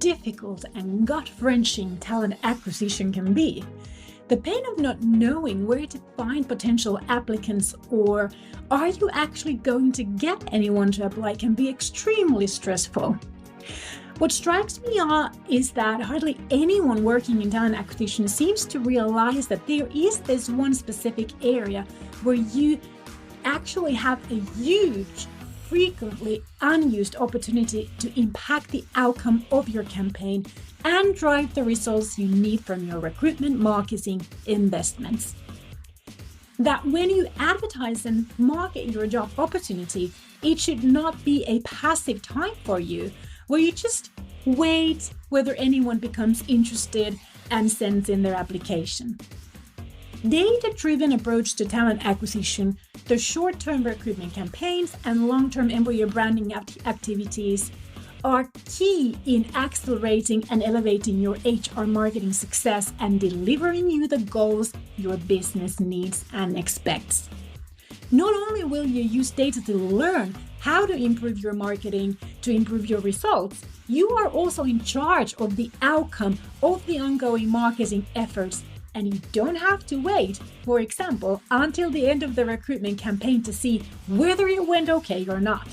difficult and gut-wrenching talent acquisition can be. The pain of not knowing where to find potential applicants or are you actually going to get anyone to apply can be extremely stressful. What strikes me is that hardly anyone working in talent acquisition seems to realize that there is this one specific area where you actually have a huge, frequently unused opportunity to impact the outcome of your campaign and drive the results you need from your recruitment marketing investments. That when you advertise and market your job opportunity, it should not be a passive time for you, where you just wait whether anyone becomes interested and sends in their application. Data-driven approach to talent acquisition, the short-term recruitment campaigns and long-term employer branding activities are key in accelerating and elevating your HR marketing success and delivering you the goals your business needs and expects. Not only will you use data to learn how to improve your marketing to improve your results, you are also in charge of the outcome of the ongoing marketing efforts, and you don't have to wait, for example, until the end of the recruitment campaign to see whether it went okay or not.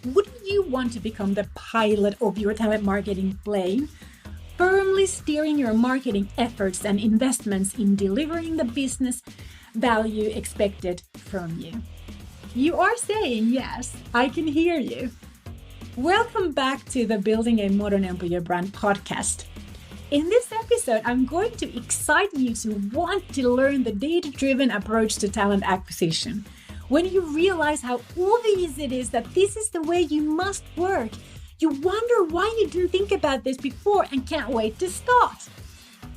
Wouldn't you want to become the pilot of your talent marketing plane, firmly steering your marketing efforts and investments in delivering the business value expected from you? You are saying yes, I can hear you. Welcome back to the Building a Modern Employer Brand podcast. In this episode, I'm going to excite you to want to learn the data-driven approach to talent acquisition. When you realize how obvious it is that this is the way you must work, you wonder why you didn't think about this before and can't wait to start.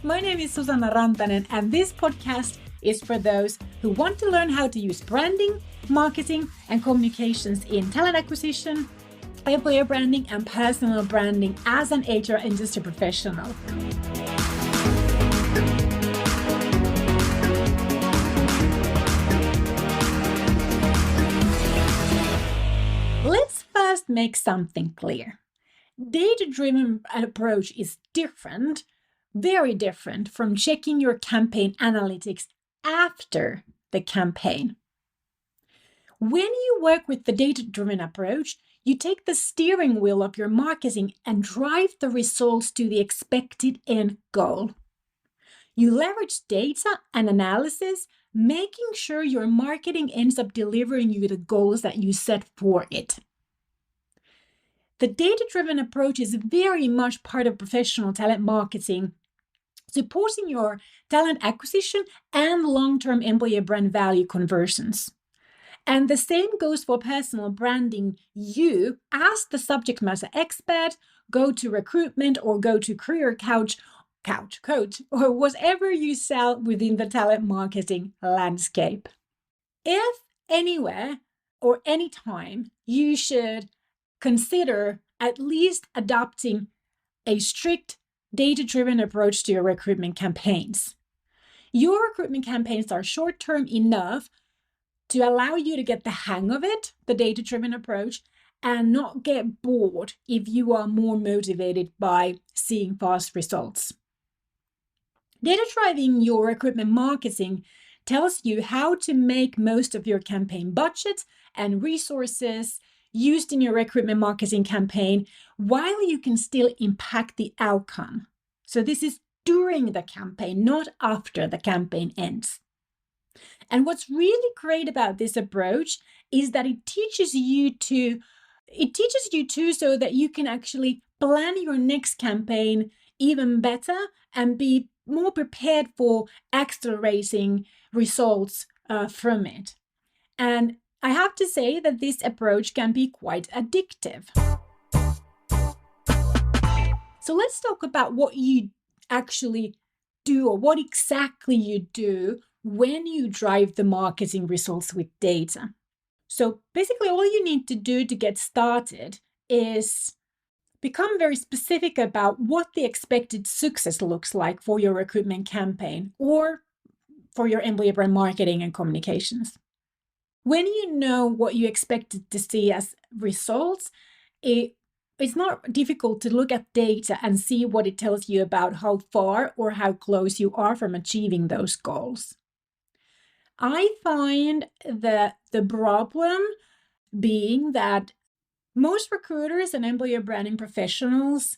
My name is Susanna Rantanen, and this podcast is for those who want to learn how to use branding, marketing, and communications in talent acquisition, employer branding, and personal branding as an HR industry professional. Let's first make something clear. Data-driven approach is different, very different from checking your campaign analytics after the campaign. When you work with the data-driven approach, you take the steering wheel of your marketing and drive the results to the expected end goal. You leverage data and analysis, making sure your marketing ends up delivering you the goals that you set for it. The data-driven approach is very much part of professional talent marketing, supporting your talent acquisition and long-term employer brand value conversions. And the same goes for personal branding. You, as the subject matter expert, go to recruitment or go to career coach, or whatever you sell within the talent marketing landscape. If anywhere or anytime, you should consider at least adopting a strict data-driven approach to your recruitment campaigns. Your recruitment campaigns are short-term enough to allow you to get the hang of it, the data-driven approach, and not get bored if you are more motivated by seeing fast results. Data driving your recruitment marketing tells you how to make most of your campaign budget and resources used in your recruitment marketing campaign while you can still impact the outcome. So this is during the campaign, not after the campaign ends. And what's really great about this approach is that it teaches you too so that you can actually plan your next campaign even better and be more prepared for accelerating results from it. And I have to say that this approach can be quite addictive. So let's talk about what you actually do or what exactly you do when you drive the marketing results with data. So basically all you need to do to get started is become very specific about what the expected success looks like for your recruitment campaign or for your employer brand marketing and communications. When you know what you expected to see as results, it's not difficult to look at data and see what it tells you about how far or how close you are from achieving those goals. I find that the problem being that most recruiters and employer branding professionals,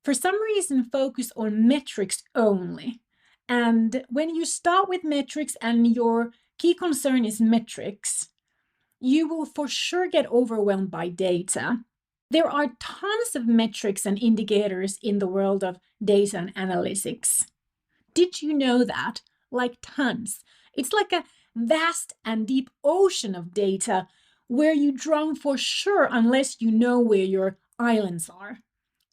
for some reason, focus on metrics only. And when you start with metrics and your key concern is metrics, you will for sure get overwhelmed by data. There are tons of metrics and indicators in the world of data and analytics. Did you know that? Like tons. It's like a vast and deep ocean of data where you drown for sure unless you know where your islands are.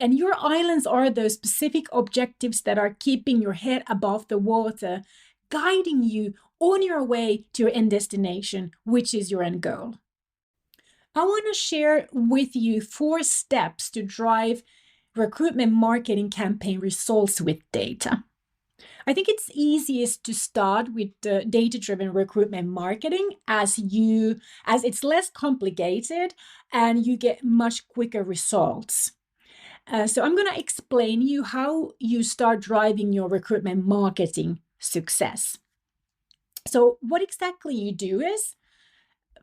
And your islands are those specific objectives that are keeping your head above the water, guiding you on your way to your end destination, which is your end goal. I want to share with you 4 steps to drive recruitment marketing campaign results with data. I think it's easiest to start with data-driven recruitment marketing as it's less complicated and you get much quicker results. So I'm going to explain you how you start driving your recruitment marketing success. So what exactly you do is,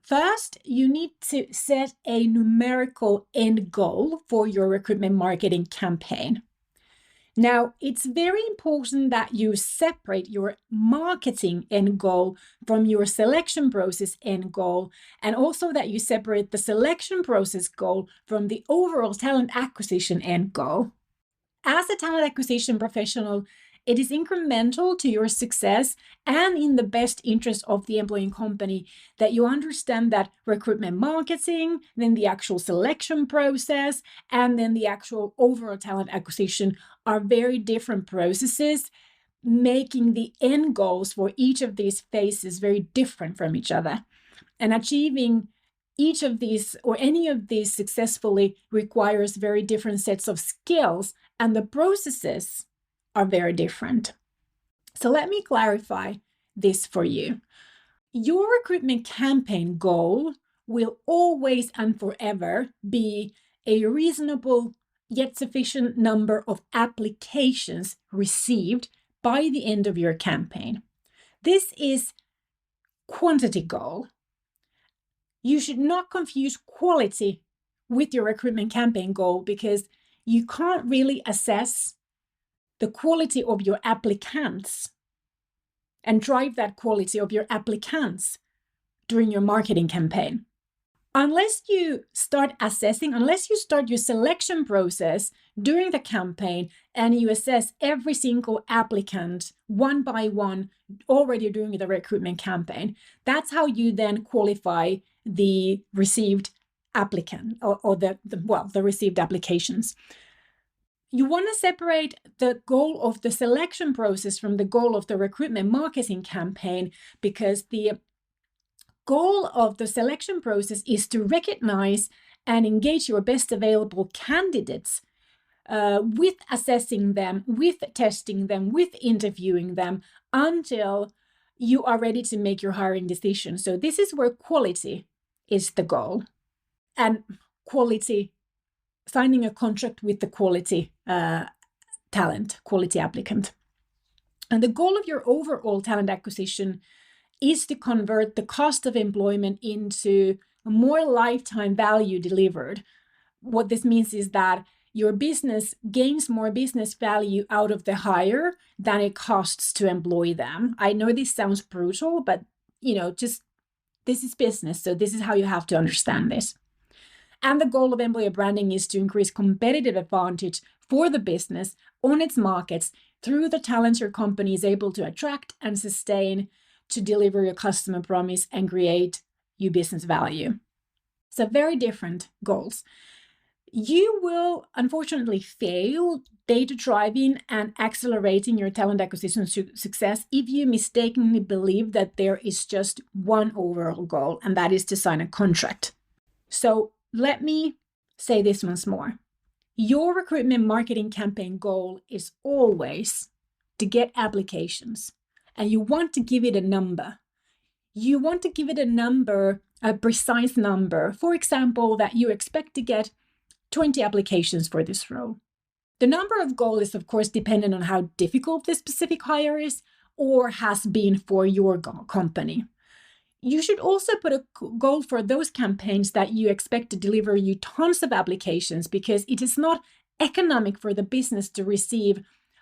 first, you need to set a numerical end goal for your recruitment marketing campaign. Now, it's very important that you separate your marketing end goal from your selection process end goal, and also that you separate the selection process goal from the overall talent acquisition end goal. As a talent acquisition professional, it is incremental to your success and in the best interest of the employing company that you understand that recruitment marketing, then the actual selection process, and then the actual overall talent acquisition are very different processes, making the end goals for each of these phases very different from each other. And achieving each of these or any of these successfully requires very different sets of skills, and the processes are very different. So let me clarify this for you. Your recruitment campaign goal will always and forever be a reasonable yet sufficient number of applications received by the end of your campaign. This is quantity goal. You should not confuse quality with your recruitment campaign goal because you can't really assess the quality of your applicants and drive that quality of your applicants during your marketing campaign. Unless you start your selection process during the campaign and you assess every single applicant one by one already during the recruitment campaign, that's how you then qualify the received applicant or the received applications. You want to separate the goal of the selection process from the goal of the recruitment marketing campaign, because the goal of the selection process is to recognize and engage your best available candidates with assessing them, with testing them, with interviewing them until you are ready to make your hiring decision. So this is where quality is the goal. And quality, signing a contract with the quality talent, quality applicant. And the goal of your overall talent acquisition is to convert the cost of employment into more lifetime value delivered. What this means is that your business gains more business value out of the hire than it costs to employ them. I know this sounds brutal, but this is business. So this is how you have to understand this. And the goal of employer branding is to increase competitive advantage for the business on its markets through the talents your company is able to attract and sustain to deliver your customer promise and create your business value. So very different goals. You will unfortunately fail data driving and accelerating your talent acquisition success if you mistakenly believe that there is just one overall goal, and that is to sign a contract. So let me say this once more. Your recruitment marketing campaign goal is always to get applications, and you want to give it a number. You want to give it a number, a precise number. For example, that you expect to get 20 applications for this role. The number of goals is, of course, dependent on how difficult this specific hire is or has been for your company. You should also put a goal for those campaigns that you expect to deliver you tons of applications, because it is not economic for the business to receive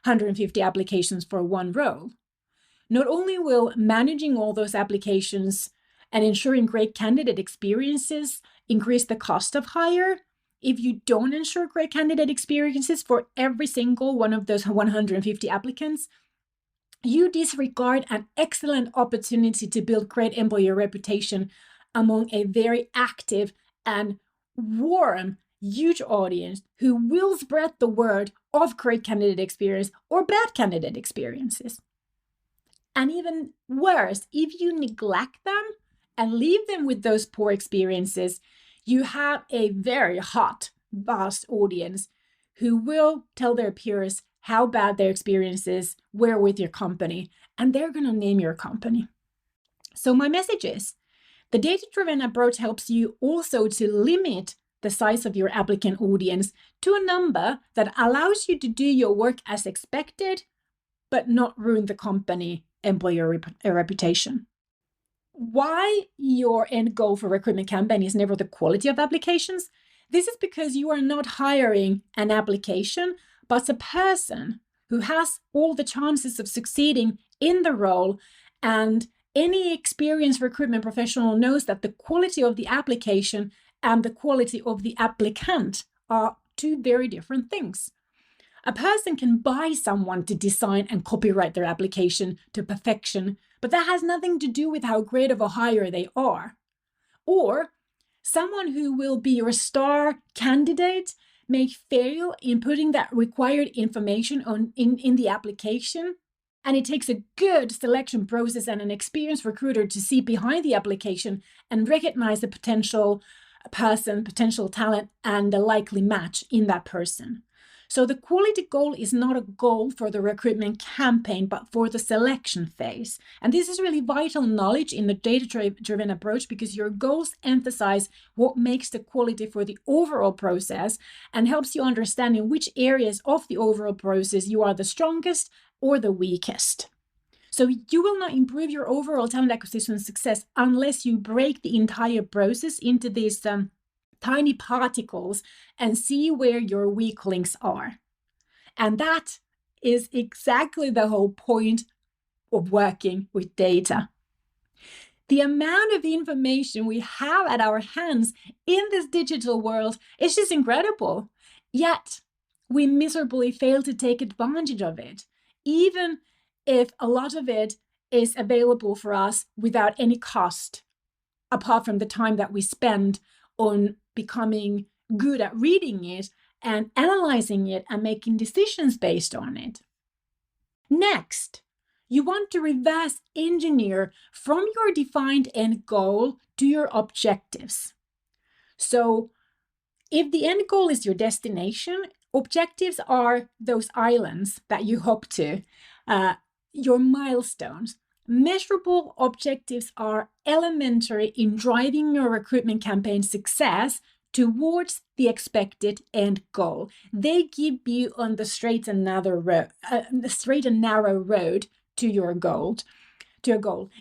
150 applications for one role. Not only will managing all those applications and ensuring great candidate experiences increase the cost of hire, if you don't ensure great candidate experiences for every single one of those 150 applicants, you disregard an excellent opportunity to build great employer reputation among a very active and warm, huge audience who will spread the word of great candidate experience or bad candidate experiences. And even worse, if you neglect them and leave them with those poor experiences, you have a very hot, vast audience who will tell their peers how bad their experiences were with your company, and they're going to name your company. So my message is, the data-driven approach helps you also to limit the size of your applicant audience to a number that allows you to do your work as expected, but not ruin the company employer reputation. Why your end goal for recruitment campaign is never the quality of applications? This is because you are not hiring an application, but a person who has all the chances of succeeding in the role. And any experienced recruitment professional knows that the quality of the application and the quality of the applicant are two very different things. A person can buy someone to design and copyright their application to perfection, but that has nothing to do with how great of a hire they are. Or someone who will be your star candidate may fail in putting that required information in the application, and it takes a good selection process and an experienced recruiter to see behind the application and recognize the potential person, potential talent, and the likely match in that person. So the quality goal is not a goal for the recruitment campaign, but for the selection phase. And this is really vital knowledge in the data-driven approach, because your goals emphasize what makes the quality for the overall process and helps you understand in which areas of the overall process you are the strongest or the weakest. So you will not improve your overall talent acquisition success unless you break the entire process into these tiny particles and see where your weak links are. And that is exactly the whole point of working with data. The amount of information we have at our hands in this digital world is just incredible. Yet we miserably fail to take advantage of it, even if a lot of it is available for us without any cost, apart from the time that we spend on becoming good at reading it and analyzing it and making decisions based on it. Next, you want to reverse engineer from your defined end goal to your objectives. So if the end goal is your destination, objectives are those islands that you hop to, your milestones. Measurable objectives are elementary in driving your recruitment campaign success towards the expected end goal. They give you on the straight and narrow road to your goal.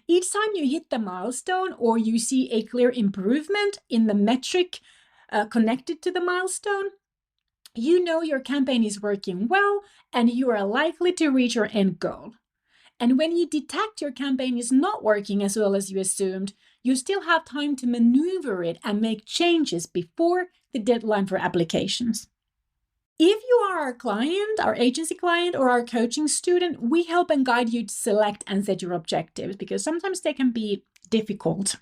Each time you hit the milestone or you see a clear improvement in the metric connected to the milestone, you know your campaign is working well and you are likely to reach your end goal. And when you detect your campaign is not working as well as you assumed, you still have time to maneuver it and make changes before the deadline for applications. If you are our client, our agency client, or our coaching student, we help and guide you to select and set your objectives, because sometimes they can be difficult.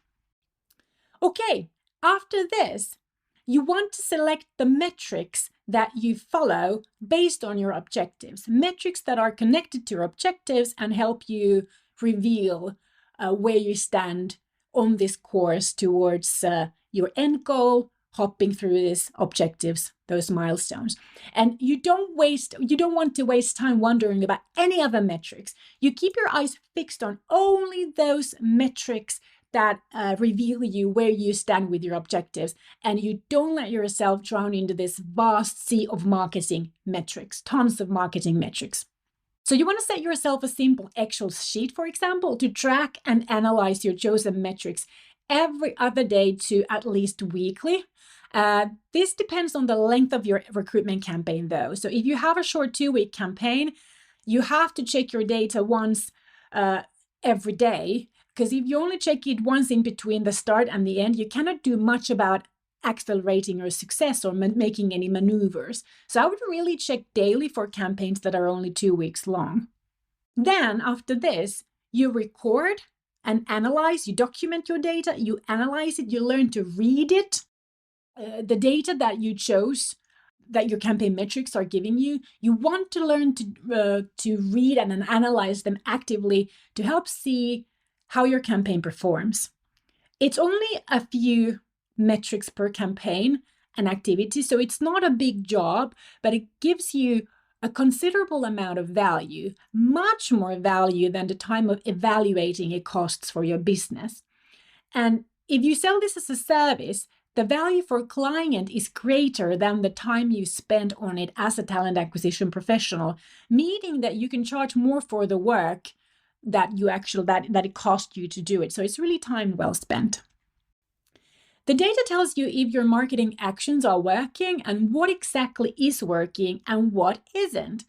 Okay, after this, you want to select the metrics that you follow based on your objectives, metrics that are connected to your objectives and help you reveal where you stand on this course towards your end goal, hopping through these objectives, those milestones. And you don't want to waste time wondering about any other metrics. You keep your eyes fixed on only those metrics that reveal you where you stand with your objectives, and you don't let yourself drown into this vast sea of marketing metrics, tons of marketing metrics. So you want to set yourself a simple Excel sheet, for example, to track and analyze your chosen metrics every other day to at least weekly. This depends on the length of your recruitment campaign, though. So if you have a short 2-week campaign, you have to check your data once every day, because if you only check it once in between the start and the end, you cannot do much about accelerating your success or making any maneuvers. So I would really check daily for campaigns that are only 2 weeks long. Then after this, you record and analyze, you document your data, you analyze it, you learn to read it, the data that you chose, that your campaign metrics are giving you. You want to learn to read and analyze them actively to help see how your campaign performs. It's only a few metrics per campaign and activity, so it's not a big job, but it gives you a considerable amount of value, much more value than the time of evaluating it costs for your business. And if you sell this as a service, the value for a client is greater than the time you spend on it as a talent acquisition professional, meaning that you can charge more for the work that it cost you to do it. So it's really time well spent. The data tells you if your marketing actions are working and what exactly is working and what isn't.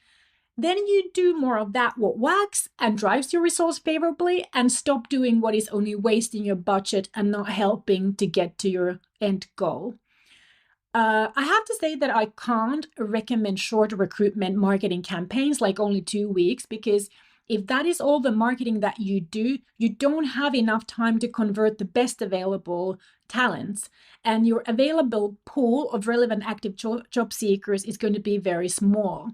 Then you do more of that what works and drives your results favorably, and stop doing what is only wasting your budget and not helping to get to your end goal. I have to say that I can't recommend short recruitment marketing campaigns like only 2 weeks, because if that is all the marketing that you do, you don't have enough time to convert the best available talents, and your available pool of relevant active job seekers is going to be very small.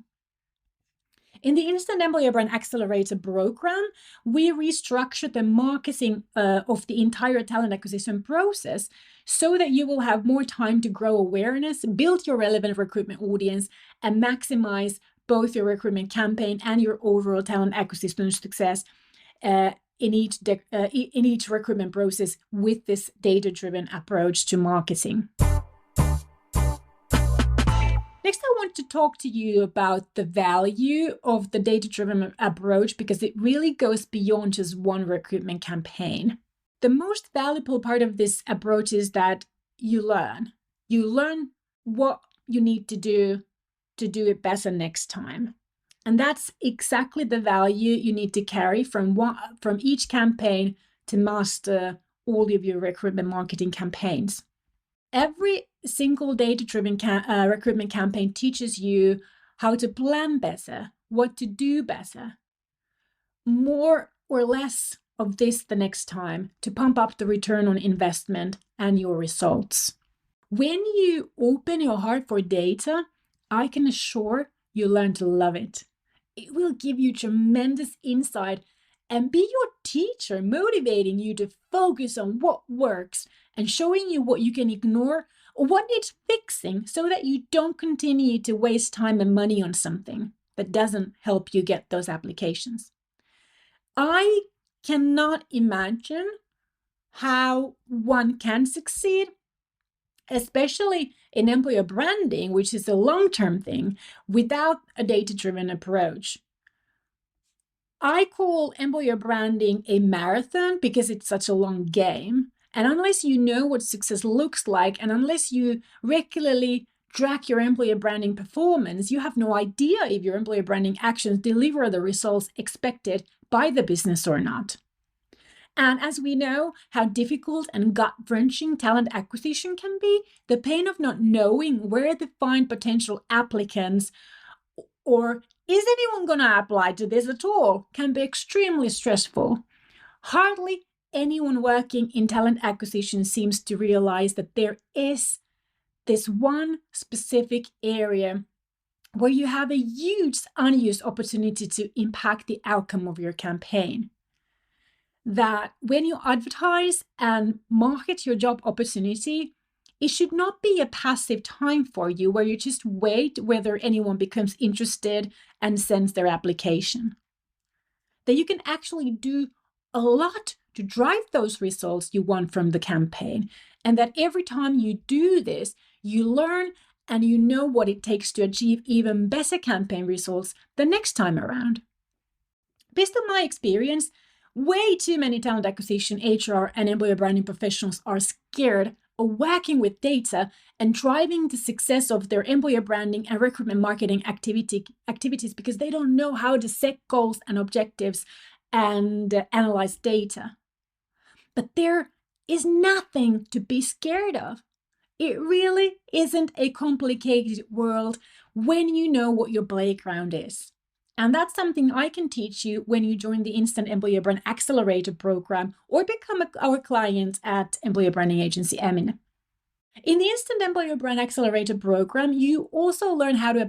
In the Instant Employer Brand Accelerator program, we restructured the marketing of the entire talent acquisition process so that you will have more time to grow awareness, build your relevant recruitment audience, and maximize both your recruitment campaign and your overall talent acquisition success in each recruitment process with this data-driven approach to marketing. Next, I want to talk to you about the value of the data-driven approach, because it really goes beyond just one recruitment campaign. The most valuable part of this approach is that you learn. You learn what you need to do it better next time. And that's exactly the value you need to carry from each campaign to master all of your recruitment marketing campaigns. Every single data-driven recruitment campaign teaches you how to plan better, what to do better, more or less of this the next time to pump up the return on investment and your results. When you open your heart for data, I can assure you learn to love it. It will give you tremendous insight and be your teacher, motivating you to focus on what works and showing you what you can ignore or what needs fixing, so that you don't continue to waste time and money on something that doesn't help you get those applications. I cannot imagine how one can succeed, especially in employer branding, which is a long-term thing, without a data-driven approach. I call employer branding a marathon because it's such a long game. And unless you know what success looks like, and unless you regularly track your employer branding performance, you have no idea if your employer branding actions deliver the results expected by the business or not. And as we know how difficult and gut-wrenching talent acquisition can be, the pain of not knowing where to find potential applicants, or is anyone going to apply to this at all, can be extremely stressful. Hardly anyone working in talent acquisition seems to realize that there is this one specific area where you have a huge unused opportunity to impact the outcome of your campaign. That when you advertise and market your job opportunity, it should not be a passive time for you where you just wait whether anyone becomes interested and sends their application. That you can actually do a lot to drive those results you want from the campaign. And that every time you do this, you learn and you know what it takes to achieve even better campaign results the next time around. Based on my experience, way too many talent acquisition, HR, and employer branding professionals are scared of working with data and driving the success of their employer branding and recruitment marketing activities because they don't know how to set goals and objectives and analyze data. But there is nothing to be scared of. It really isn't a complicated world when you know what your playground is. And that's something I can teach you when you join the Instant Employer Brand Accelerator program or become our client at employer branding agency Emin. In the Instant Employer Brand Accelerator program, you also learn how to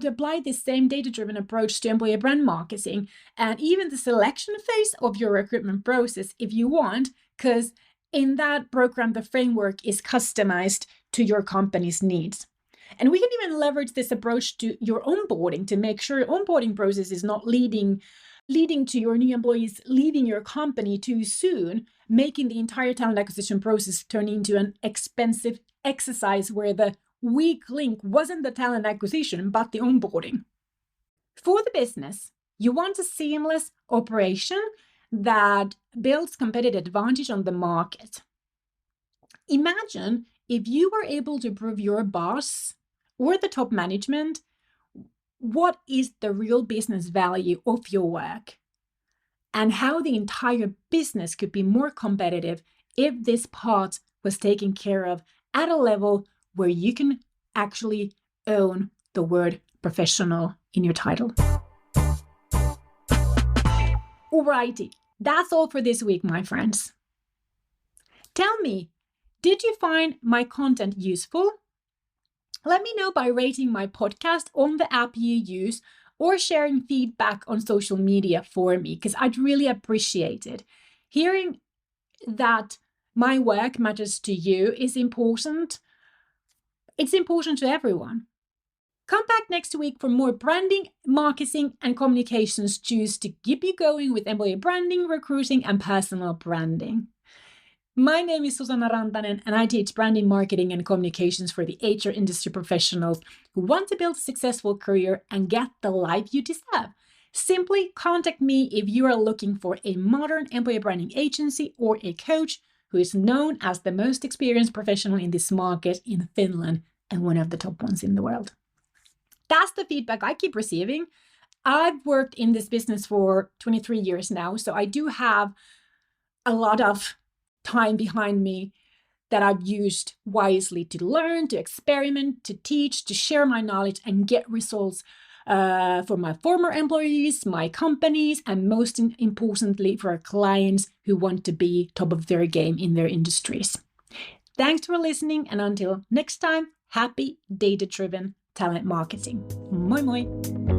apply this same data-driven approach to employer brand marketing and even the selection phase of your recruitment process if you want, because in that program, the framework is customized to your company's needs. And we can even leverage this approach to your onboarding to make sure your onboarding process is not leading to your new employees leaving your company too soon, making the entire talent acquisition process turn into an expensive exercise where the weak link wasn't the talent acquisition, but the onboarding. For the business, you want a seamless operation that builds competitive advantage on the market. Imagine if you were able to prove your boss or the top management what is the real business value of your work and how the entire business could be more competitive if this part was taken care of at a level where you can actually own the word professional in your title. Alrighty, that's all for this week, my friends. Tell me, did you find my content useful? Let me know by rating my podcast on the app you use or sharing feedback on social media for me, because I'd really appreciate it. Hearing that my work matters to you is important. It's important to everyone. Come back next week for more branding, marketing, and communications juice to keep you going with employee branding, recruiting, and personal branding. My name is Susanna Rantanen, and I teach branding, marketing, and communications for the HR industry professionals who want to build a successful career and get the life you deserve. Simply contact me if you are looking for a modern employer branding agency or a coach who is known as the most experienced professional in this market in Finland and one of the top ones in the world. That's the feedback I keep receiving. I've worked in this business for 23 years now, so I do have a lot of time behind me that I've used wisely to learn, to experiment, to teach, to share my knowledge and get results for my former employees, my companies, and most importantly for our clients who want to be top of their game in their industries. Thanks for listening, and until next time, happy data-driven talent marketing. Moi moi!